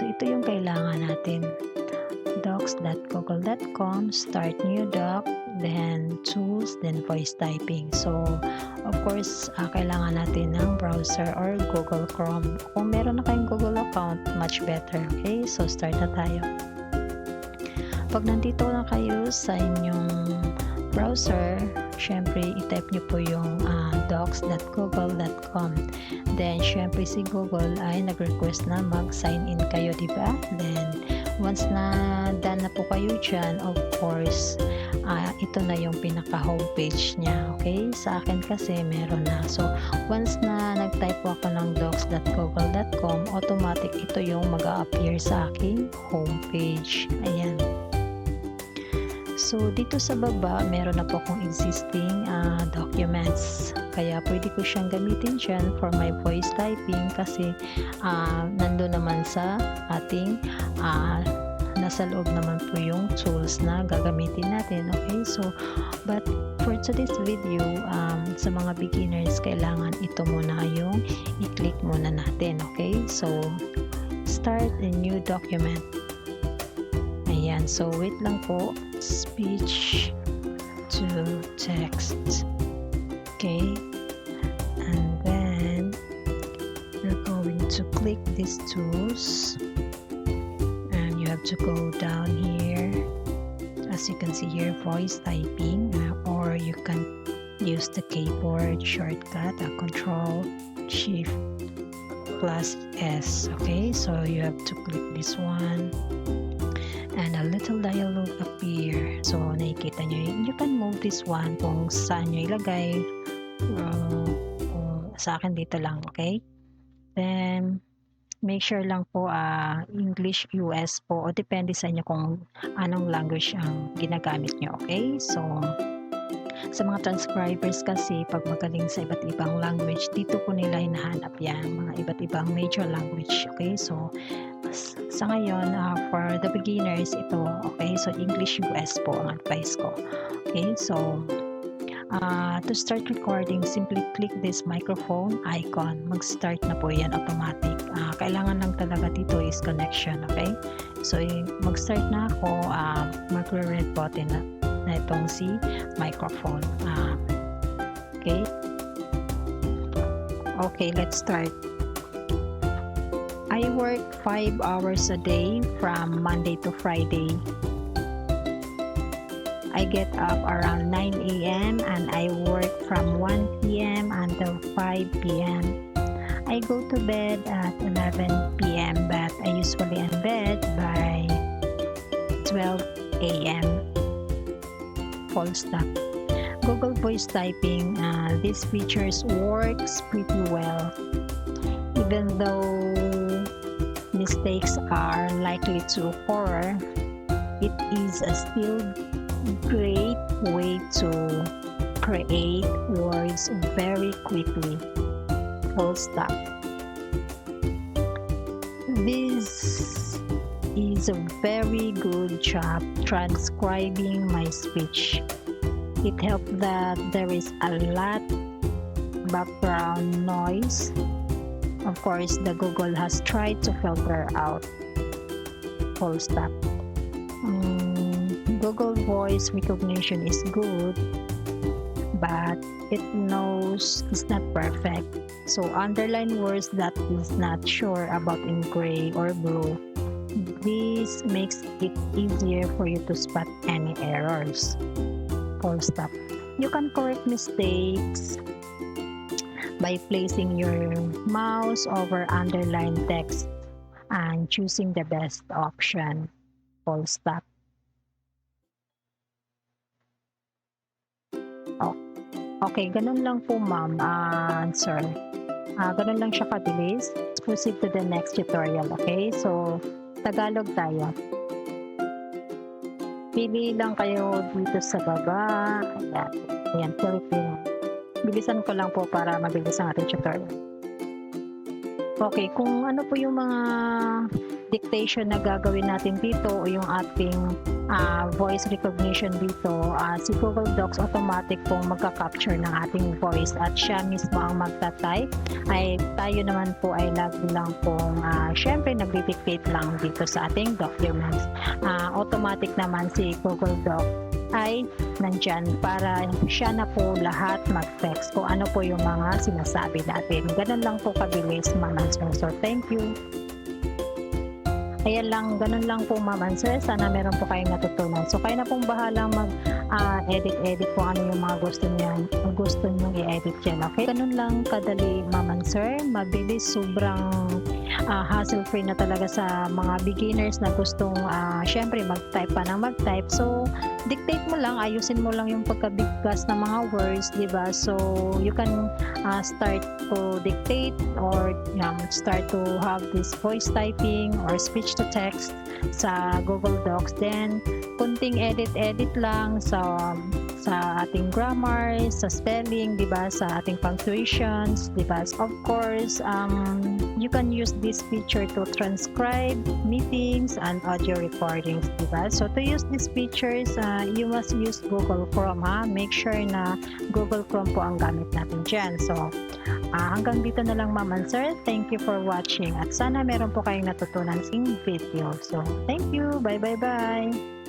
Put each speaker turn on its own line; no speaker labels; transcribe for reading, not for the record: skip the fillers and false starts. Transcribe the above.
So, ito yung kailangan natin. docs.google.com, start new doc, then tools, then voice typing. So, of course, kailangan natin ng browser or Google Chrome. Kung meron na kayong Google account, much better. Okay, so start na tayo. Pag nandito na kayo sa inyong browser, syempre, i-type nyo po yung docs.google.com. Then, syempre, si Google ay nag-request na mag-sign in kayo, diba? Then, once na done na po kayo dyan, of course, ito na yung pinaka-homepage niya. Okay? Sa akin kasi, meron na. So, once na nag-type po ako ng docs.google.com, automatic ito yung mag-a-appear sa aking homepage. Ayan. So, dito sa baba, meron na po akong existing documents. Kaya, pwede ko siyang gamitin dyan for my voice typing kasi nandun naman sa ating nasa loob naman po yung tools na gagamitin natin. Okay? So, but for today's video, sa mga beginners, kailangan ito muna yung i-click muna natin. Okay? So, start a new document. Ayan. So, wait lang po. Speech to text. Okay, and then you're going to click these tools and you have to go down here. As you can see here, voice typing, or you can use the keyboard shortcut, Control Shift plus S. Okay, so you have to click this one and a little dialog appear. So, nakikita nyo, you can move this one kung saan nyo ilagay. Sa akin dito lang, okay? Then, make sure lang po English US po, o depende sa inyo kung anong language ang ginagamit nyo, okay? So, sa mga transcribers kasi, pag magaling sa iba't ibang language, dito po nila hinahanap yan, mga iba't ibang major language, okay? So, sa ngayon, for the beginners, ito, okay? So, English US po ang advice ko. Okay? So, to start recording, simply click this microphone icon. Mag-start na po yan automatic. Kailangan lang talaga dito is connection, okay? So, mag-start na ako, magre-red button na itong si microphone. Okay? Okay, let's start. I work 5 hours a day from Monday to Friday. I get up around 9 a.m. and I work from 1 p.m. until 5 p.m. I go to bed at 11 p.m. but I usually in bed by 12 a.m. Full stop. Google Voice Typing, these features works pretty well. Even though mistakes are likely to occur, it is a still great way to create words very quickly. Full stop. This is a very good job transcribing my speech. It helps that there is a lot background noise. Of course, the Google has tried to filter out. Full stop. Google Voice recognition is good, but it knows it's not perfect. So, underline words that is not sure about in gray or blue. This makes it easier for you to spot any errors. Full stop. You can correct mistakes by placing your mouse over underlined text and choosing the best option. Full stop. Oh, okay, ganun lang po ma'am, sir. Ganun lang siya kabilis. Let's proceed to the next tutorial, okay? So, Tagalog tayo. Pili lang kayo dito sa baba. Ayan, ayan, Filipino. Bilisan ko lang po para mabilis ang ating tutorial. Okay, kung ano po yung mga dictation na gagawin natin dito o yung ating voice recognition dito, si Google Docs automatic pong magka-capture ng ating voice at siya mismo ang magta-type. Ay tayo naman po ay lagi lang pong syempre nagdi-dictate lang dito sa ating documents. Automatic naman si Google Doc ay nandyan para siya na po lahat mag-text kung ano po yung mga sinasabi natin. Ganun lang po kabilis, Ma'am Answer. So, thank you. Ayan lang, ganun lang po, Ma'am Answer. Sana meron po kayong natutunan. So, kayo na pong bahalang mag-edit kung ano yung mga gusto niyong i-edit dyan. Okay? Ganun lang kadali, Ma'am Answer. Mabilis, sobrang hassle-free na talaga sa mga beginners na gustong syempre mag-type pa ng mag-type. So, dictate mo lang, ayusin mo lang yung pagkabigkas ng mga words, di ba? So, you can start to dictate or start to have this voice typing or speech to text sa Google Docs. Then, kunting edit-edit lang sa ating grammar, sa spelling, di ba? Sa ating punctuations, di ba? Of course, you can use this feature to transcribe meetings and audio recordings, di ba? So, to use these features, you must use Google Chrome, ha? Make sure na Google Chrome po ang gamit natin dyan. So, hanggang dito na lang, Ma'am Answer. Thank you for watching at sana meron po kayong natutunan sa video. So, thank you. Bye, bye, bye.